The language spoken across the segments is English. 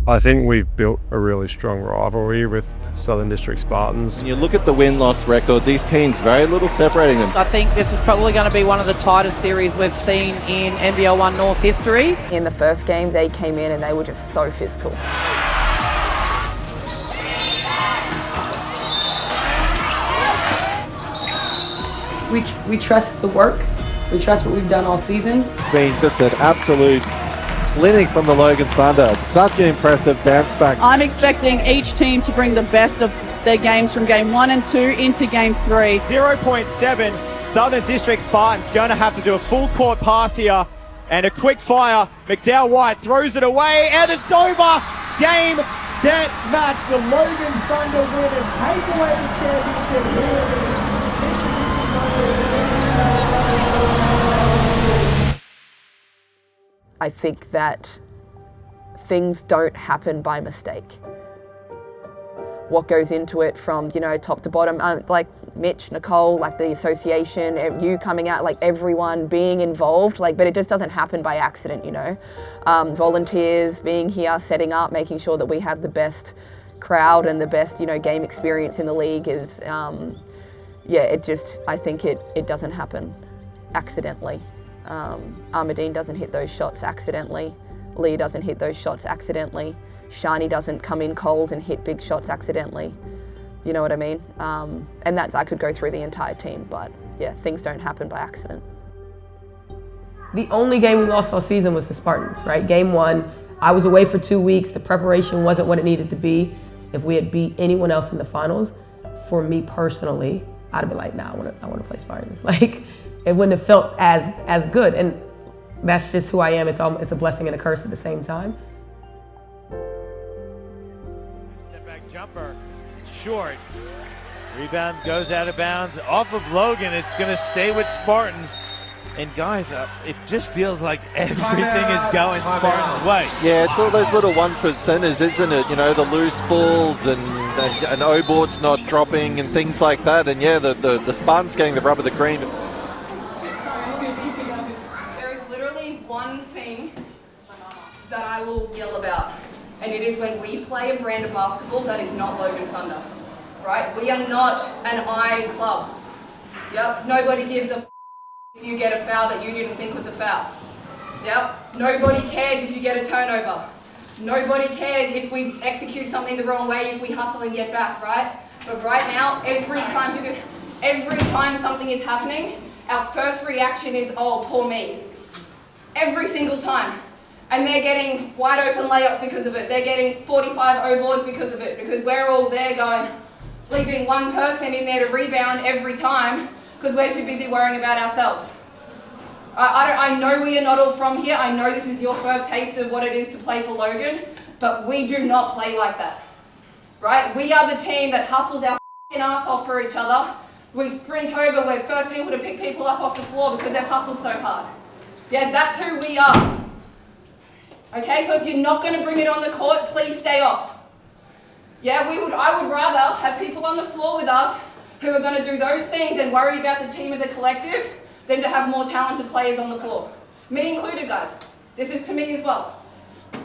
I think we've built a really strong rivalry with Southern District Spartans. When you look at the win-loss record, these teams, very little separating them. I think this is probably going to be one of the tightest series we've seen in NBL1 North history. In the first game, they came in and they were just so physical. We trust the work. We trust what we've done all season. It's been just an absolute clinic from the Logan Thunder. Such an impressive bounce back. I'm expecting each team to bring the best of their games from game 1 and 2 into game 3. 0.7, Southern District Spartans going to have to do a full court pass here. And a quick fire. McDowell White throws it away and it's over. Game, set, match. The Logan Thunder win and take away the championship here. I think that things don't happen by mistake. What goes into it from, top to bottom, like Mitch, Nicole, like the association, you coming out, like everyone being involved, but it just doesn't happen by accident, Volunteers being here, setting up, making sure that we have the best crowd and the best, game experience in the league is, I think it doesn't happen accidentally. Armadine doesn't hit those shots accidentally. Lee doesn't hit those shots accidentally. Shani doesn't come in cold and hit big shots accidentally. You know what I mean? And I could go through the entire team, but yeah, things don't happen by accident. The only game we lost all season was the Spartans, right? Game 1, I was away for 2 weeks. The preparation wasn't what it needed to be. If we had beat anyone else in the finals, for me personally, I'd have been like, nah, I want to play Spartans. It wouldn't have felt as good, and that's just who I am. It's a blessing and a curse at the same time. Step back jumper, short. Rebound goes out of bounds off of Logan. It's going to stay with Spartans. And guys, it just feels like everything is going Spartans' way. Yeah, it's all those little 1%ers, isn't it? The loose balls and O-boards not dropping and things like that. And yeah, the Spartans getting the rub of the green. One thing that I will yell about, and it is when we play a brand of basketball that is not Logan Thunder, right? We are not an I club. Yep, nobody gives a if you get a foul that you didn't think was a foul. Yep, nobody cares if you get a turnover. Nobody cares if we execute something the wrong way, if we hustle and get back, right? But right now, every time something is happening, our first reaction is, oh, poor me. Every single time. And they're getting wide open layups because of it. They're getting 45 O-boards because of it. Because we're all there going, leaving one person in there to rebound every time because we're too busy worrying about ourselves. I know we are not all from here. I know this is your first taste of what it is to play for Logan. But we do not play like that. Right? We are the team that hustles our ass off for each other. We sprint over. We're first people to pick people up off the floor because they've hustled so hard. Yeah, that's who we are. Okay, so if you're not going to bring it on the court, please stay off. Yeah, I would rather have people on the floor with us who are going to do those things and worry about the team as a collective than to have more talented players on the floor. Me included, guys. This is to me as well.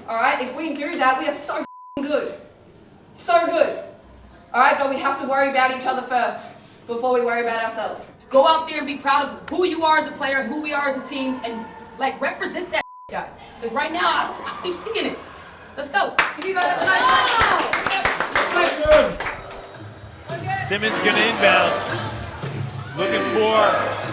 Alright, if we do that, we are so good. So good. Alright, but we have to worry about each other first before we worry about ourselves. Go out there and be proud of who you are as a player, who we are as a team, and represent that, guys. Because right now, I keep seeing it. Let's go. You guys have a nice. Simmons going to inbound. Looking for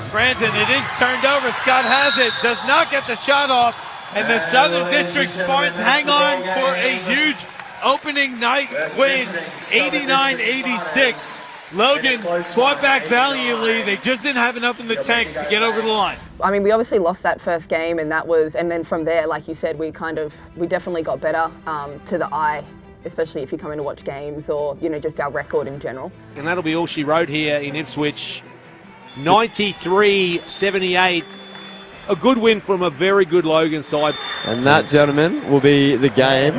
Franton. It is turned over. Scott has it. Does not get the shot off. And the Southern District Spartans hang on for a huge opening night win. 89-86. Logan fought back valiantly. They just didn't have enough in the tank to get over the line. I mean, we obviously lost that first game, and then from there, like you said, we definitely got better to the eye, especially if you come in to watch games or, just our record in general. And that'll be all she wrote here in Ipswich. 93-78. A good win from a very good Logan side. And that, gentlemen, will be the game.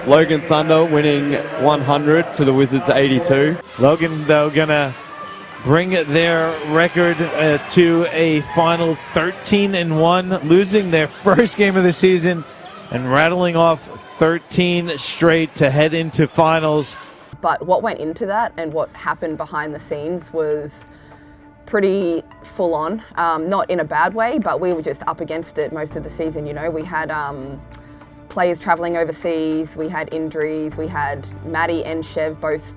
Logan Thunder winning 100 to the Wizards 82. Logan, though, gonna bring their record to a final 13-1, losing their first game of the season and rattling off 13 straight to head into finals. But what went into that and what happened behind the scenes was pretty full on. Not in a bad way, but we were just up against it most of the season. You know, we had players traveling overseas, we had injuries, we had Maddie and Chev both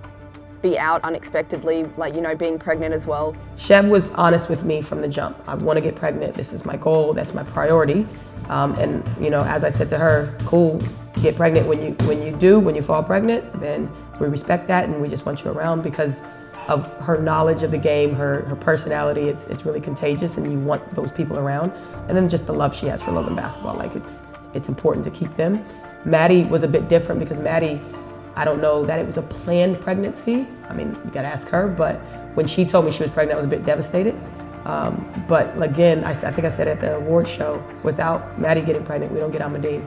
be out unexpectedly, like, you know, being pregnant as well. Chev was honest with me from the jump. I want to get pregnant. This is my goal. That's my priority. And you know, as I said to her, cool, get pregnant when you fall pregnant, then we respect that and we just want you around because of her knowledge of the game, her personality. It's really contagious and you want those people around. And then just the love she has for Logan basketball. Like it's important to keep them. Maddie was a bit different because Maddie, I don't know that it was a planned pregnancy. I mean, you gotta ask her, but when she told me she was pregnant, I was a bit devastated. But again, I think I said at the award show, without Maddie getting pregnant, we don't get Amadine.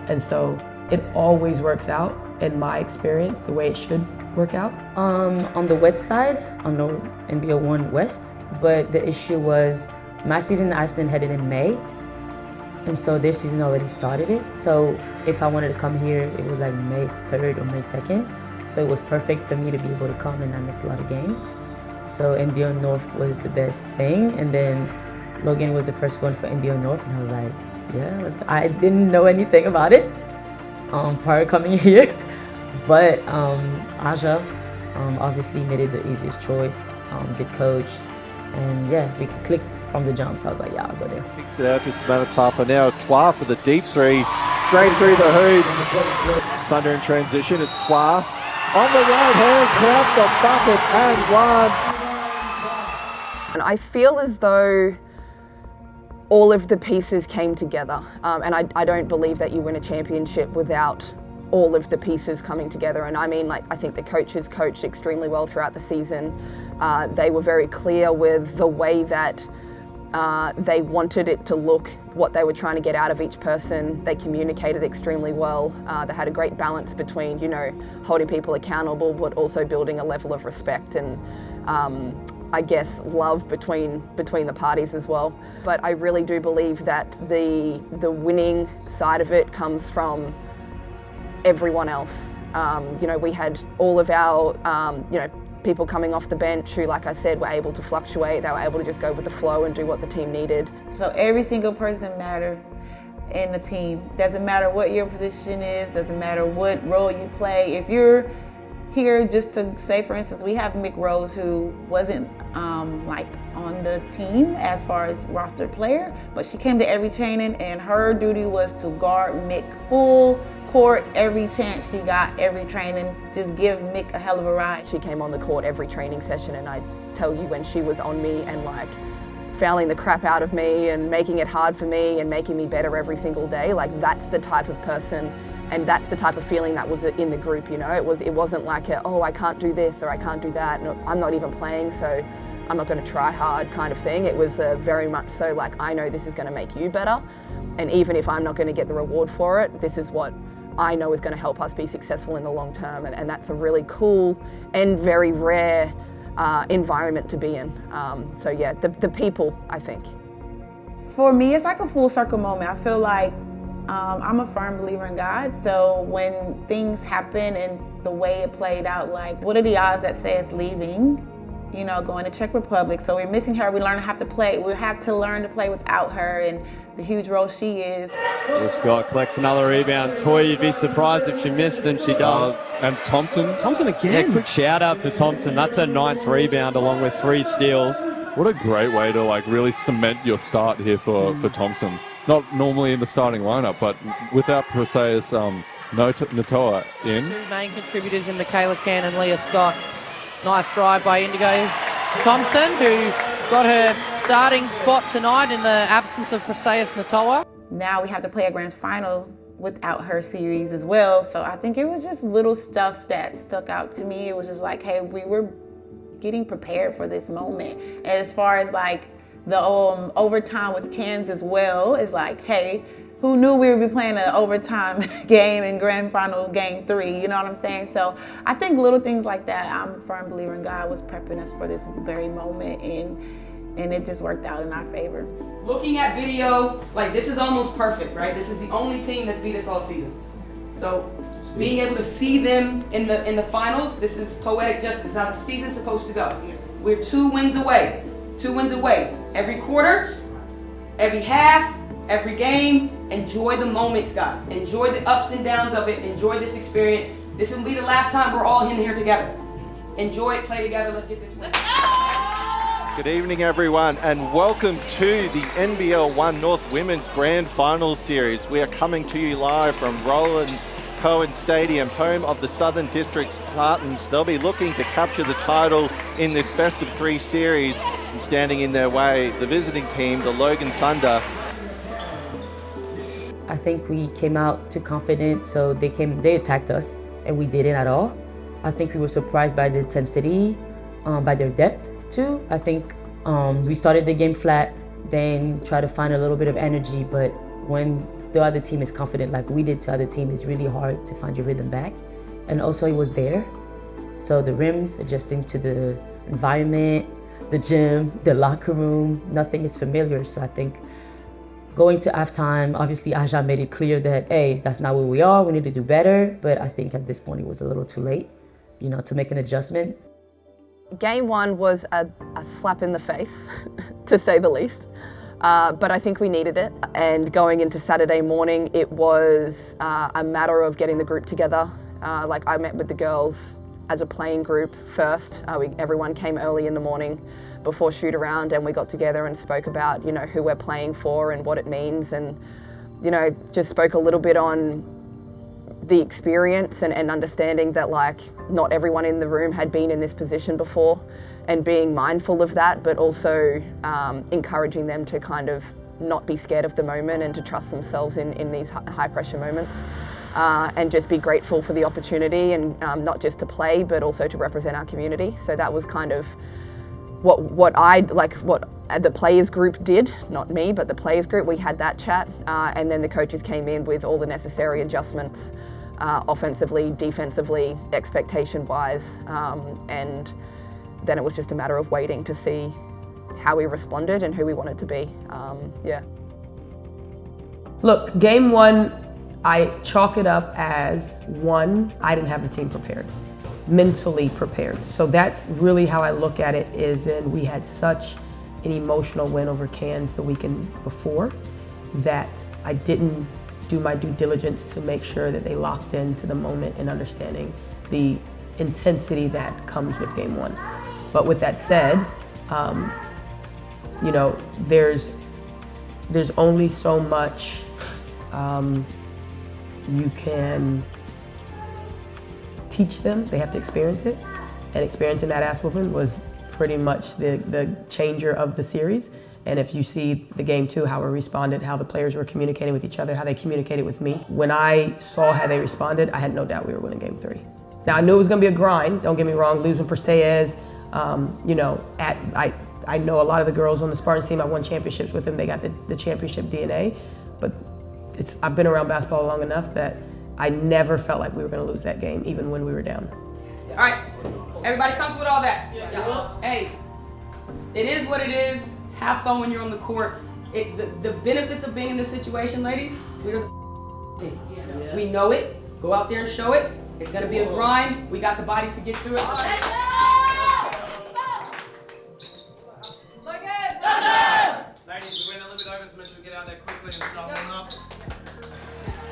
And so it always works out, in my experience, the way it should work out. On the west side, on the NBL1 West, but the issue was my season in Iceland headed in May, and so their season already started it. So if I wanted to come here, it was like May 3rd or May 2nd. So it was perfect for me to be able to come and I missed a lot of games. So NBL North was the best thing. And then Logan was the first one for NBL North. And I was like, yeah, let's go. I didn't know anything about it prior to coming here. But Aja obviously made it the easiest choice, good coach. And yeah, we clicked from the jump, so I was like, yeah, I'll go there. Kicks it out to Samantha Taffa. Now Twa for the deep three, straight through the hoop. Thunder in transition, it's Twa. On the right hand, count the bucket and one. And I feel as though all of the pieces came together. And I don't believe that you win a championship without all of the pieces coming together. And I mean, like, I think the coaches coached extremely well throughout the season. They were very clear with the way that they wanted it to look, what they were trying to get out of each person. They communicated extremely well. They had a great balance between, you know, holding people accountable, but also building a level of respect and I guess love between the parties as well. But I really do believe that the winning side of it comes from everyone else. You know, we had all of our, you know, people coming off the bench who, like I said, were able to fluctuate. They were able to just go with the flow and do what the team needed. So every single person matters in the team. Doesn't matter what your position is, doesn't matter what role you play. If you're here, just to say, for instance, we have Mick Rose, who wasn't like on the team as far as roster player, but she came to every training and her duty was to guard Mick full court every chance she got, every training, just give Mick a hell of a ride. She came on the court every training session, and I tell you, when she was on me and like fouling the crap out of me and making it hard for me and making me better every single day, like that's the type of person and that's the type of feeling that was in the group, you know. It wasn't like oh, I can't do this or I can't do that, no, I'm not even playing, so I'm not going to try hard kind of thing. It was very much so like, I know this is going to make you better, and even if I'm not going to get the reward for it, this is what I know is going to help us be successful in the long term, and that's a really cool and very rare environment to be in. So yeah, the people, I think. For me, it's like a full circle moment. I feel like I'm a firm believer in God, so when things happen and the way it played out, like what are the odds that say it's leaving? You know, going to Czech Republic. So we're missing her. We have to learn to play without her and the huge role she is. Scott collects another rebound. Toy, you'd be surprised if she missed, and she does. And Thompson again. Yeah, quick shout out for Thompson. That's her 9th rebound along with 3 steals. What a great way to like really cement your start here for Thompson. Not normally in the starting lineup, but without Perseus Natoa in. 2 main contributors in Michaela Can and Leah Scott. Nice drive by Indigo Thompson, who got her starting spot tonight in the absence of Perseus Natoa. Now we have to play a grand final without her series as well. So I think it was just little stuff that stuck out to me. It was just like, hey, we were getting prepared for this moment. And as far as like the overtime with Cairns as well, it's like, hey, who knew we would be playing an overtime game in grand final game 3, you know what I'm saying? So I think little things like that, I'm a firm believer in God was prepping us for this very moment, and it just worked out in our favor. Looking at video, like this is almost perfect, right? This is the only team that's beat us all season. So being able to see them in the finals, this is poetic justice. This is how the season's supposed to go. We're 2 wins away. 2 wins away. Every quarter, every half, every game. Enjoy the moments, guys. Enjoy the ups and downs of it. Enjoy this experience. This will be the last time we're all in here together. Enjoy it, play together, let's get this win. Good evening, everyone, and welcome to the NBL1 North Women's Grand Finals Series. We are coming to you live from Roland Cohen Stadium, home of the Southern District Spartans. They'll be looking to capture the title in this best of 3 series, and standing in their way, the visiting team, the Logan Thunder. I think we came out too confident, so they attacked us, and we didn't at all. I think we were surprised by the intensity, by their depth too. I think we started the game flat, then try to find a little bit of energy, but when the other team is confident like we did to other team, it's really hard to find your rhythm back. And also it was there. So the rims, adjusting to the environment, the gym, the locker room, nothing is familiar. So I think going to halftime, obviously Aja made it clear that, hey, that's not where we are, we need to do better. But I think at this point it was a little too late, to make an adjustment. Game 1 was a slap in the face, to say the least. But I think we needed it. And going into Saturday morning, it was a matter of getting the group together. I met with the girls as a playing group first. Everyone came early in the morning before shoot around, and we got together and spoke about, who we're playing for and what it means, and, just spoke a little bit on the experience and understanding that not everyone in the room had been in this position before, and being mindful of that, but also encouraging them to kind of not be scared of the moment and to trust themselves in these high pressure moments, and just be grateful for the opportunity, and not just to play but also to represent our community. So that was kind of what the players group did, not me, but the players group. We had that chat, and then the coaches came in with all the necessary adjustments, offensively, defensively, expectation-wise, and then it was just a matter of waiting to see how we responded and who we wanted to be. Look, game 1, I chalk it up as one, I didn't have the team prepared, mentally prepared. So that's really how I look at it, is in we had such an emotional win over Cairns the weekend before that I didn't do my due diligence to make sure that they locked into the moment and understanding the intensity that comes with game 1. But with that said, there's only so much you can teach them. They have to experience it, and experiencing that ass whooping was pretty much the changer of the series. And if you see the game 2, how we responded, how the players were communicating with each other, how they communicated with me. When I saw how they responded, I had no doubt we were winning game 3. Now I knew it was gonna be a grind, don't get me wrong, losing Persayas, I know a lot of the girls on the Spartans team, I won championships with them, they got the championship DNA, but I've been around basketball long enough that I never felt like we were gonna lose that game, even when we were down. All right, everybody comfortable with all that? Yeah. Hey, it is what it is. Have fun when you're on the court. The benefits of being in this situation, ladies, we're the team. Yeah. We know it. Go out there and show it. It's gonna be a grind. We got the bodies to get through it. Let's go! Ladies, we went a little bit over, so make sure we get out there quickly and start warming up.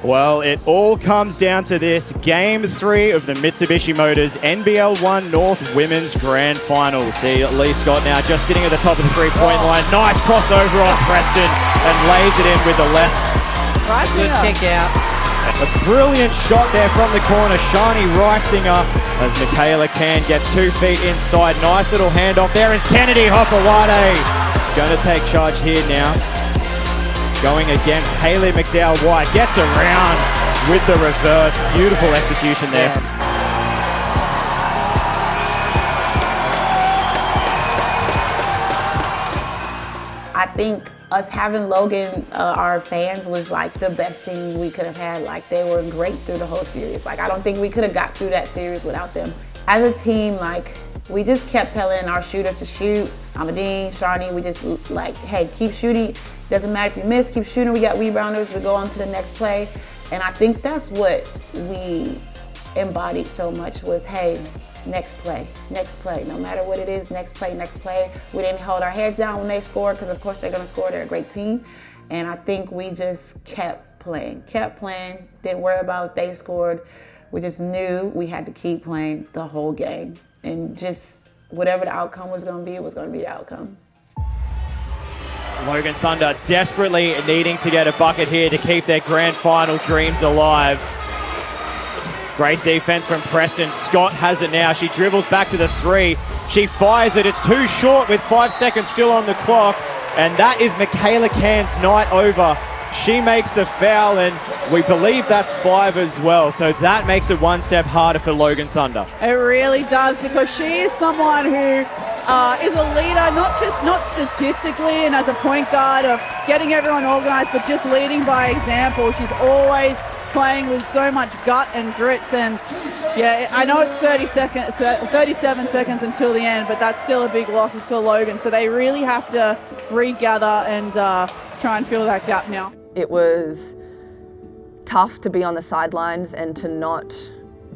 Well, it all comes down to this. Game 3 of the Mitsubishi Motors NBL1 North Women's Grand Final. See Lee Scott now just sitting at the top of the three-point line. Nice crossover on Preston and lays it in with the left. Good kick out. A brilliant shot there from the corner. Shani Reisinger as Michaela Can gets 2 feet inside. Nice little handoff. There is Kennedy Hopewade. Going to take charge here now. Going against Haley McDowell-White. Gets around with the reverse. Beautiful execution there. I think us having Logan, our fans, was like the best thing we could have had. Like, they were great through the whole series. Like, I don't think we could have got through that series without them. As a team, we just kept telling our shooters to shoot. Amadine, Shani, we just hey, keep shooting. Doesn't matter if you miss, keep shooting. We got rebounders, we go on to the next play. And I think that's what we embodied so much was, hey, next play, no matter what it is, next play. We didn't hold our heads down when they scored, because of course they're gonna score, they're a great team. And I think we just kept playing, didn't worry about if they scored. We just knew we had to keep playing the whole game. And just whatever the outcome was gonna be, it was gonna be the outcome. Logan Thunder desperately needing to get a bucket here to keep their grand final dreams alive. Great defense from Preston. Scott has it now. She dribbles back to the three. She fires it. It's too short with 5 seconds still on the clock. And that is Michaela Cahn's night over. She makes the foul, and we believe that's 5 as well. So that makes it one step harder for Logan Thunder. It really does, because she is someone who is a leader, not statistically and as a point guard of getting everyone organized, but just leading by example. She's always playing with so much gut and grits, and yeah, I know it's 37 seconds until the end, but that's still a big loss for Logan. So they really have to regather and try and fill that gap now. It was tough to be on the sidelines and to not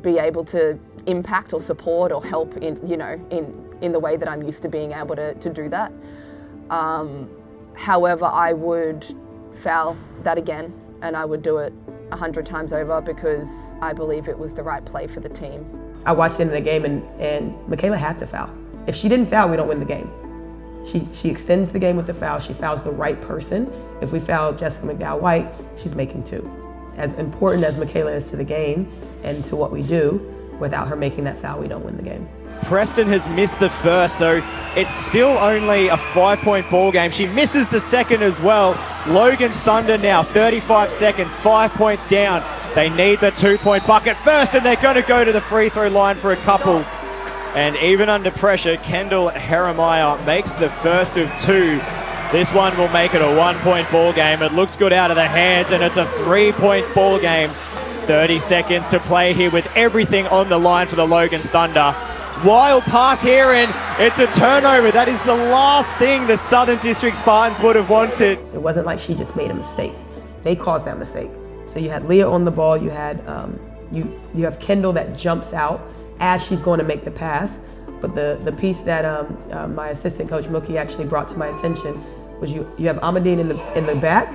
be able to impact or support or help in the way that I'm used to being able to do that. However, I would foul that again, and I would do it 100 times over, because I believe it was the right play for the team. I watched the end of the game, and Michaela had to foul. If she didn't foul, we don't win the game. She extends the game with the foul. She fouls the right person. If we foul Jessica McDowell-White, she's making 2. As important as Michaela is to the game and to what we do, without her making that foul, we don't win the game. Preston has missed the first, so it's still only a 5-point ball game. She misses the second as well. Logan's Thunder now 35 seconds, 5 points down. They need the 2-point bucket first, and they're going to go to the free throw line for a couple. And even under pressure, Kendall Heremiah makes the first of 2. This one will make it a 1-point ball game. It looks good out of the hands, and it's a 3-point ball game. 30 seconds to play here with everything on the line for the Logan Thunder. Wild pass here, and it's a turnover. That is the last thing the Southern District Spartans would have wanted. It wasn't like she just made a mistake. They caused that mistake. So you had Leah on the ball. You had you have Kendall that jumps out as she's going to make the pass. But the piece that my assistant coach Mookie actually brought to my attention was you have Amadine in the back,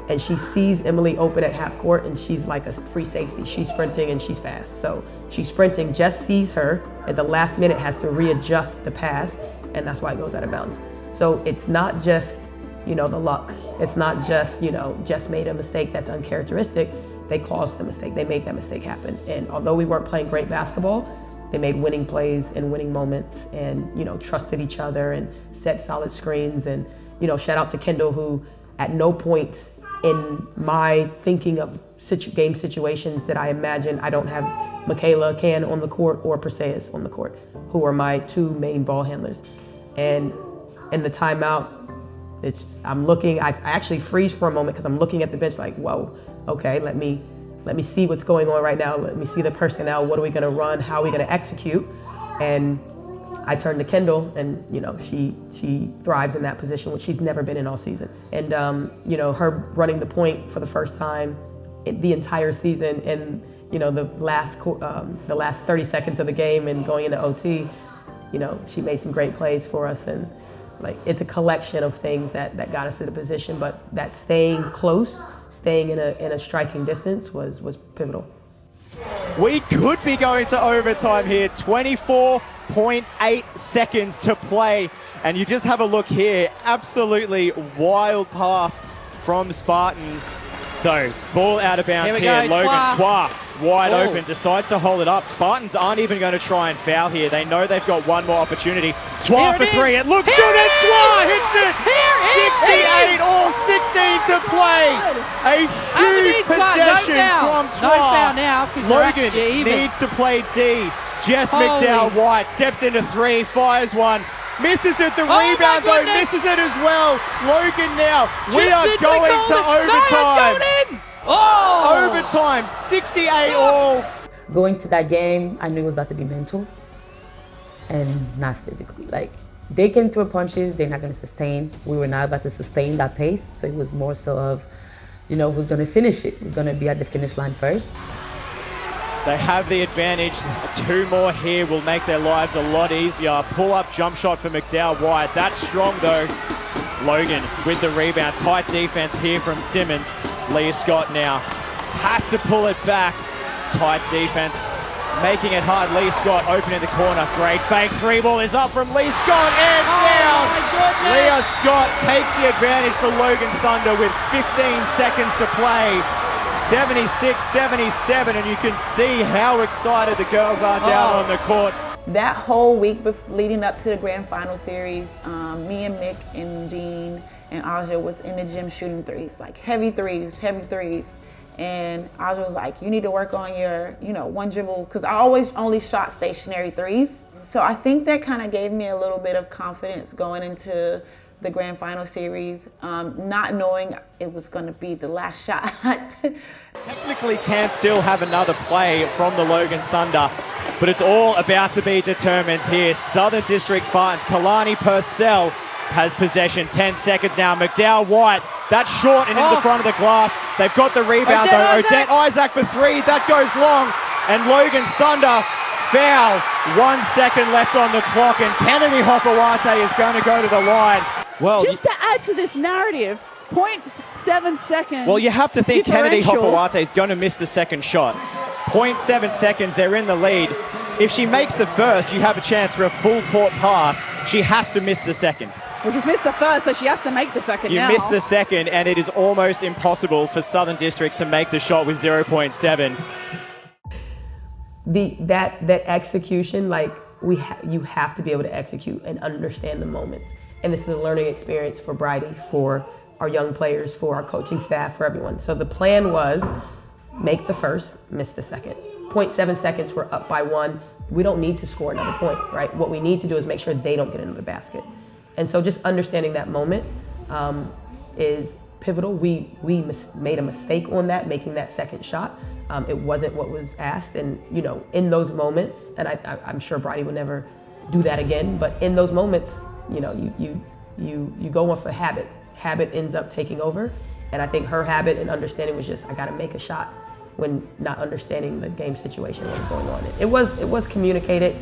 and she sees Emily open at half court, and she's like a free safety. She's sprinting and she's fast. So she's sprinting, just sees her, at the last minute has to readjust the pass, and that's why it goes out of bounds. So it's not just, the luck. It's not just, just made a mistake that's uncharacteristic. They caused the mistake. They made that mistake happen. And although we weren't playing great basketball, they made winning plays and winning moments, and, trusted each other and set solid screens. And, shout out to Kendall, who at no point in my thinking of game situations that I imagine, I don't have Michaela Cahn on the court or Perseus on the court, who are my 2 main ball handlers. And in the timeout, I'm looking, I actually freeze for a moment, because I'm looking at the bench like, whoa, okay, let me see what's going on right now. Let me see the personnel. What are we gonna run? How are we gonna execute? And I turn to Kendall, and she thrives in that position, which she's never been in all season. And her running the point for the first time in the entire season, and the last 30 seconds of the game and going into OT, she made some great plays for us. And it's a collection of things that got us to the position, but that staying close, staying in a striking distance was pivotal. We could be going to overtime here. 24.8 seconds to play. And you just have a look here. Absolutely wild pass from Spartans. So, ball out of bounds here. Logan Twa wide open, decides to hold it up. Spartans aren't even going to try and foul here. They know they've got one more opportunity. Twa for 3. It looks good, and Twa hits it! 68 all, 16 to play. A huge possession from Twa. No foul now. Logan needs to play D. Jess McDowell-White steps into 3, fires one. Misses it, the rebound though, misses it as well. Logan now, we are going to overtime. Overtime, 68 all. Going to that game, I knew it was about to be mental and not physically. They can throw punches, they're not going to sustain. We were not about to sustain that pace, so it was more so of you know, who's going to finish it, who's going to be at the finish line first. They have the advantage. 2 more here will make their lives a lot easier. Pull-up jump shot for McDowell White. That's strong though. Logan with the rebound. Tight defense here from Simmons. Leah Scott now has to pull it back. Tight defense, making it hard. Leah Scott open in the corner. Great fake. 3-ball is up from Leah Scott and down. Leah Scott takes the advantage for Logan Thunder with 15 seconds to play. 76-77, and you can see how excited the girls are down on the court. That whole week leading up to the grand final series, me and Mick and Dean and Aja was in the gym shooting threes, like heavy threes. And Aja was like, you need to work on your, one dribble, because I always only shot stationary threes. So I think that kind of gave me a little bit of confidence going into the grand final series, not knowing it was going to be the last shot. Technically can still have another play from the Logan Thunder, but it's all about to be determined here. Southern District Spartans, Kalani Purcell has possession. 10 seconds now. McDowell White, that's short and in the front of the glass. They've got the rebound though. Odette Isaac for 3, that goes long. And Logan Thunder foul. 1 second left on the clock, and Kennedy Hopawate is going to go to the line. Well, just to add to this narrative, 0.7 seconds. Well, you have to think Kennedy Hopawate is going to miss the second shot. 0.7 seconds, they're in the lead. If she makes the first, you have a chance for a full court pass. She has to miss the second. Well, she's missed the first, so she has to make the second You now. miss the second, and it is almost impossible for Southern Districts to make the shot with 0.7. That execution, like you have to be able to execute and understand the moments. And this is a learning experience for Bridie, for our young players, for our coaching staff, for everyone. So the plan was make the first, miss the second. 0.7 seconds, we're up by 1. We don't need to score another point, right? What we need to do is make sure they don't get into the basket. And so just understanding that moment is pivotal. We made a mistake on that, making that second shot. It wasn't what was asked. And, in those moments, and I'm sure Bridie would never do that again, but in those moments, you go off a habit. Habit ends up taking over. And I think her habit and understanding was just, I got to make a shot, when not understanding the game situation, what was going on. It was communicated.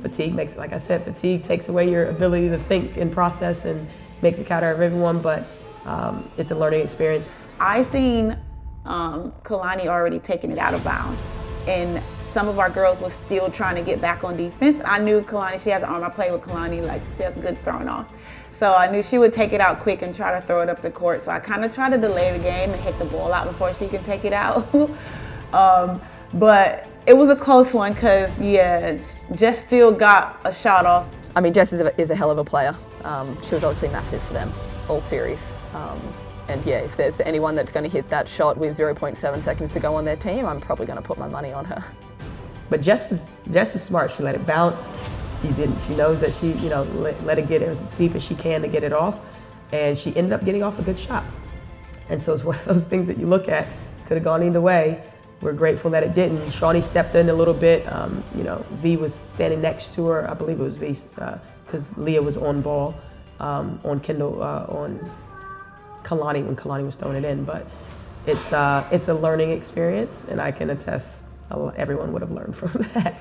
Fatigue makes, like I said, fatigue takes away your ability to think and process and makes it out of everyone, but it's a learning experience. I seen Kalani already taking it out of bounds, and some of our girls were still trying to get back on defense. I knew Kalani, she has an arm. I played with Kalani, like she has a good throwing off. So I knew she would take it out quick and try to throw it up the court. So I kind of tried to delay the game and hit the ball out before she can take it out. But it was a close one because, Jess still got a shot off. I mean, Jess is a hell of a player. She was obviously massive for them all series. And if there's anyone that's going to hit that shot with 0.7 seconds to go on their team, I'm probably going to put my money on her. But Jess is smart. She let it bounce. She didn't. She knows that she, let it get as deep as she can to get it off, and she ended up getting off a good shot. And so it's one of those things that you look at, could have gone either way. We're grateful that it didn't. Shawnee stepped in a little bit. V was standing next to her. I believe it was V, because Leah was on ball, on Kendall, on Kalani when Kalani was throwing it in. But it's a learning experience, and I can attest everyone would have learned from that.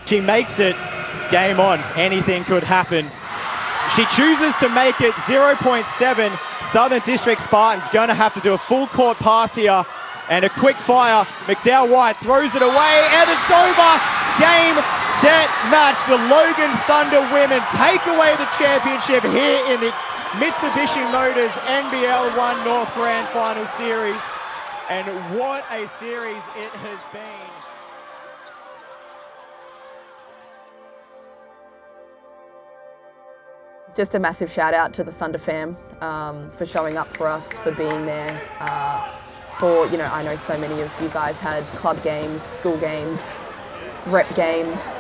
She makes it, game on, anything could happen. She chooses to make it 0.7. Southern District Spartans going to have to do a full court pass here, and a quick fire. McDowell White throws it away, and it's over. Game, set, match. The Logan Thunder women take away the championship here in the Mitsubishi Motors NBL1 North Grand Final Series. And what a series it has been. Just a massive shout out to the Thunder fam for showing up for us, for being there. I know so many of you guys had club games, school games, rep games.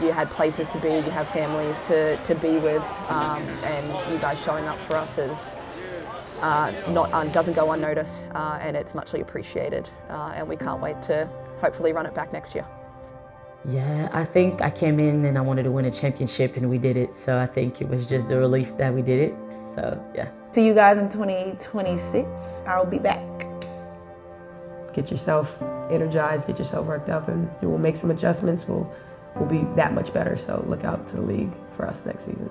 You had places to be, you have families to be with, and you guys showing up for us is doesn't go unnoticed, and it's muchly appreciated. And we can't wait to hopefully run it back next year. Yeah, I think I came in and I wanted to win a championship, and we did it. So I think it was just a relief that we did it. So yeah. See you guys in 2026. I'll be back. Get yourself energized, get yourself worked up, and we'll make some adjustments. We'll be that much better. So look out to the league for us next season.